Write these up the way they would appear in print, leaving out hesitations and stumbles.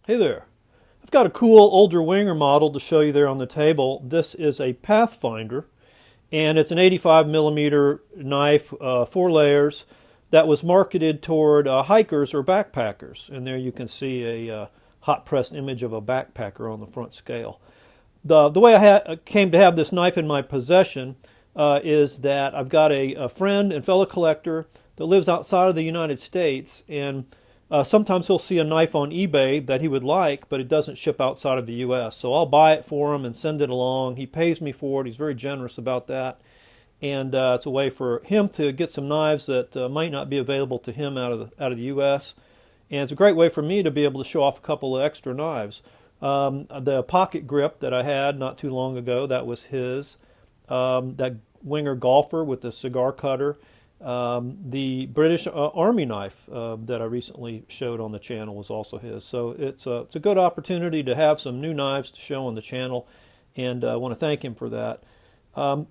Hey there. I've got a cool older Wenger model to show you there on the table. This is a Pathfinder, and it's an 85 millimeter knife, 4 layers, that was marketed toward hikers or backpackers. And there you can see a hot pressed image of a backpacker on the front scale. The way I came to have this knife in my possession is that I've got a friend and fellow collector that lives outside of the United States, and sometimes he'll see a knife on eBay that he would like, but it doesn't ship outside of the U.S. So I'll buy it for him and send it along. He pays me for it. He's very generous about that. And it's a way for him to get some knives that might not be available to him out of the U.S. And it's a great way for me to be able to show off a couple of extra knives. The pocket grip that I had not too long ago, that was his. That Wenger golfer with the cigar cutter. The British Army knife that I recently showed on the channel was also his. So it's a good opportunity to have some new knives to show on the channel, and I want to thank him for that.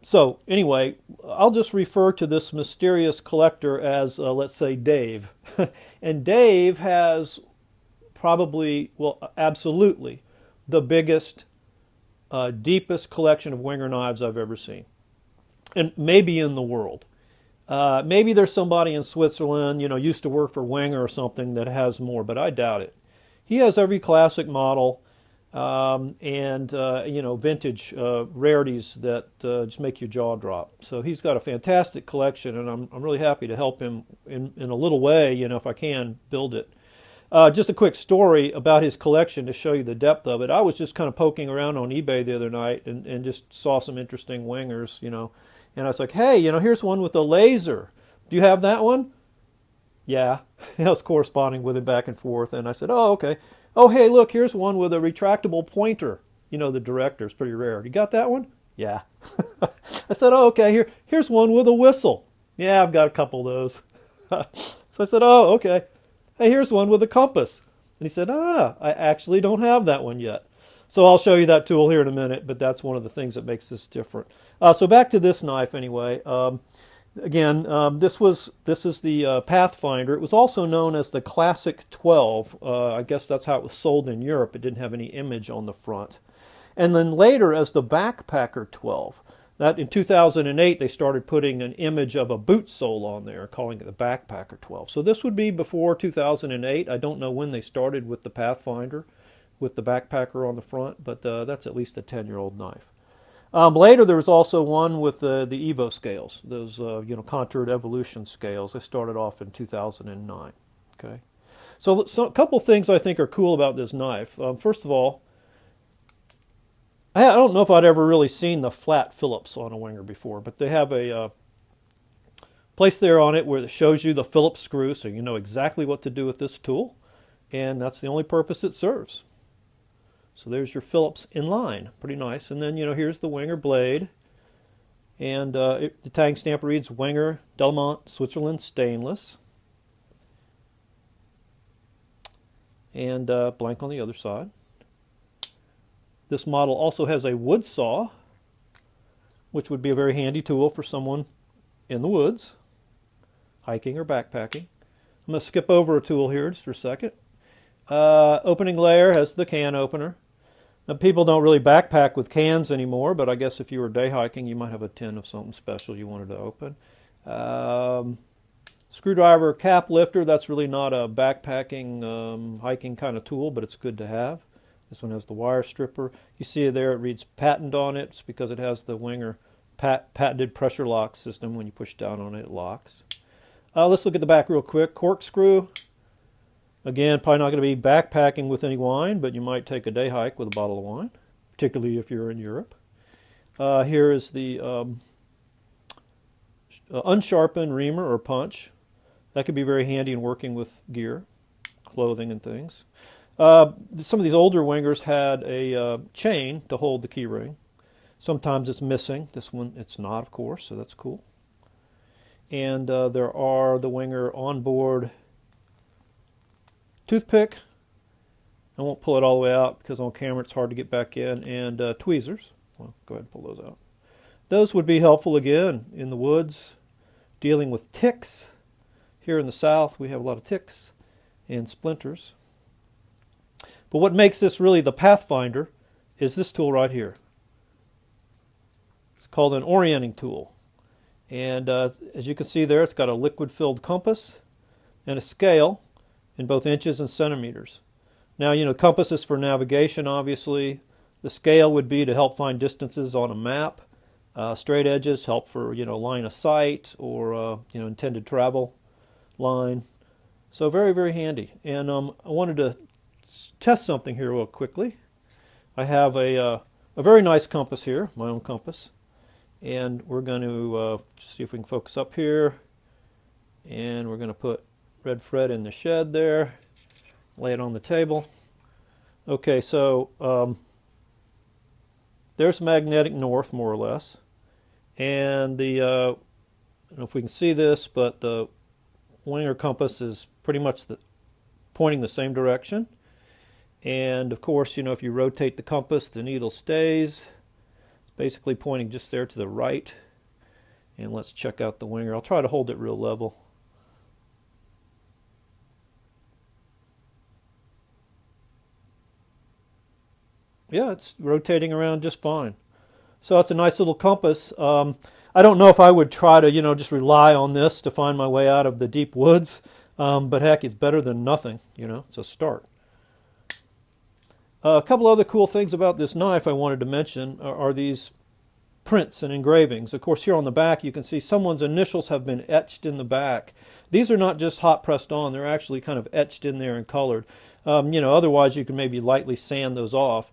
So anyway, I'll just refer to this mysterious collector as, let's say, Dave. And Dave has probably, well, absolutely the biggest, deepest collection of Wenger knives I've ever seen, and maybe in the world. Maybe there's somebody in Switzerland, used to work for Wenger or something that has more, but I doubt it. He has every classic model and vintage rarities that just make your jaw drop. So he's got a fantastic collection, and I'm really happy to help him in a little way, if I can build it. Just a quick story about his collection to show you the depth of it. I was just kind of poking around on eBay the other night and just saw some interesting Wengers, And I was like, hey, here's one with a laser. Do you have that one? Yeah. I was corresponding with him back and forth. And I said, oh, okay. Oh, hey, look, here's one with a retractable pointer. The director is pretty rare. You got that one? Yeah. I said, oh, okay, here's one with a whistle. Yeah, I've got a couple of those. So I said, oh, okay. Hey, here's one with a compass. And he said, I actually don't have that one yet. So I'll show you that tool here in a minute, but that's one of the things that makes this different. So back to this knife anyway. Again, this is the Pathfinder. It was also known as the Classic 12. I guess that's how it was sold in Europe. It didn't have any image on the front. And then later as the Backpacker 12. That in 2008 they started putting an image of a boot sole on there, calling it the Backpacker 12. So this would be before 2008. I don't know when they started with the Pathfinder, with the backpacker on the front, but that's at least a 10-year-old knife. Later, there was also one with the Evo scales, those contoured evolution scales. They started off in 2009. Okay, so a couple things I think are cool about this knife. First of all, I don't know if I'd ever really seen the flat Phillips on a Wenger before, but they have a place there on it where it shows you the Phillips screw, so you know exactly what to do with this tool, and that's the only purpose it serves. So there's your Phillips in line, pretty nice. And then, here's the Wenger blade. And the tagging stamp reads Wenger, Delmont, Switzerland, stainless. And blank on the other side. This model also has a wood saw, which would be a very handy tool for someone in the woods, hiking or backpacking. I'm going to skip over a tool here just for a second. Opening layer has the can opener. Now, people don't really backpack with cans anymore, but I guess if you were day hiking, you might have a tin of something special you wanted to open. Screwdriver cap lifter, that's really not a backpacking, hiking kind of tool, but it's good to have. This one has the wire stripper. You see there, it reads patent on it. It's because it has the Wenger patented pressure lock system. When you push down on it, it locks. Let's look at the back real quick. Corkscrew. Again, probably not going to be backpacking with any wine, but you might take a day hike with a bottle of wine, particularly if you're in Europe. Here is the unsharpened reamer or punch. That could be very handy in working with gear, clothing and things. Some of these older Wengers had a chain to hold the key ring. Sometimes it's missing. This one, it's not, of course, so that's cool. And there are the Wenger onboard toothpick. I won't pull it all the way out because on camera it's hard to get back in. And tweezers. Well, go ahead and pull those out. Those would be helpful again in the woods, dealing with ticks. Here in the south we have a lot of ticks and splinters. But what makes this really the Pathfinder is this tool right here. It's called an orienting tool. And as you can see there, it's got a liquid-filled compass and a scale in both inches and centimeters. Now, you know, compass is for navigation, obviously. The scale would be to help find distances on a map. Straight edges help for, you know, line of sight or, you know, intended travel line. So very, very handy. And I wanted to test something here real quickly. I have a very nice compass here, my own compass. And we're going to see if we can focus up here. And we're going to put Red Fred in the shed there. Lay it on the table. Okay, so there's magnetic north, more or less. And the, I don't know if we can see this, but the Wenger compass is pretty much pointing the same direction. And of course, you know, if you rotate the compass, the needle stays. It's basically pointing just there to the right. And let's check out the Wenger. I'll try to hold it real level. Yeah, it's rotating around just fine. So it's a nice little compass. I don't know if I would try to, you know, just rely on this to find my way out of the deep woods, but heck, it's better than nothing, you know, it's a start. A couple other cool things about this knife I wanted to mention are these prints and engravings. Of course, here on the back you can see someone's initials have been etched in the back. These are not just hot pressed on, they're actually kind of etched in there and colored. You know, otherwise you can maybe lightly sand those off.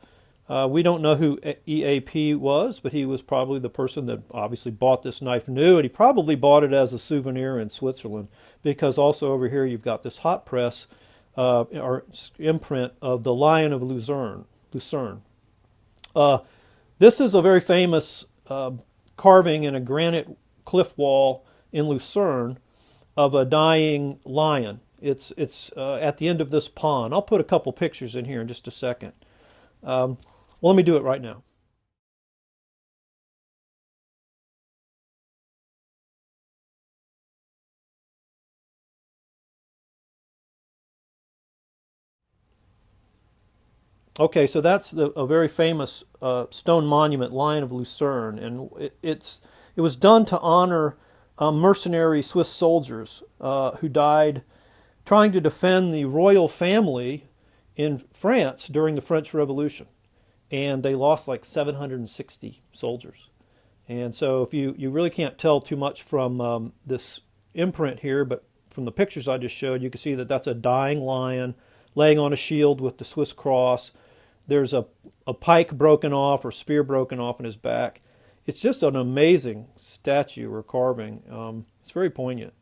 We don't know who EAP was, but he was probably the person that obviously bought this knife new, and he probably bought it as a souvenir in Switzerland, because also over here you've got this hot press or imprint of the Lion of Lucerne. This is a very famous carving in a granite cliff wall in Lucerne of a dying lion. It's at the end of this pond. I'll put a couple pictures in here in just a second. Well, let me do it right now. Okay, so that's a very famous stone monument, Lion of Lucerne, and it was done to honor mercenary Swiss soldiers who died trying to defend the royal family in France during the French Revolution. And they lost like 760 soldiers. And so if you really can't tell too much from this imprint here, but from the pictures I just showed, you can see that that's a dying lion laying on a shield with the Swiss cross. There's a pike broken off or spear broken off in his back. It's just an amazing statue or carving. It's very poignant.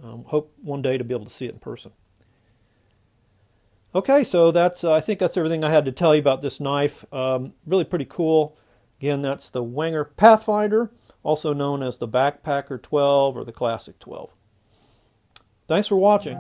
Hope one day to be able to see it in person. Okay, so that's I think that's everything I had to tell you about this knife. Really pretty cool. Again, that's the Wenger Pathfinder, also known as the Backpacker 12 or the Classic 12. Thanks for watching.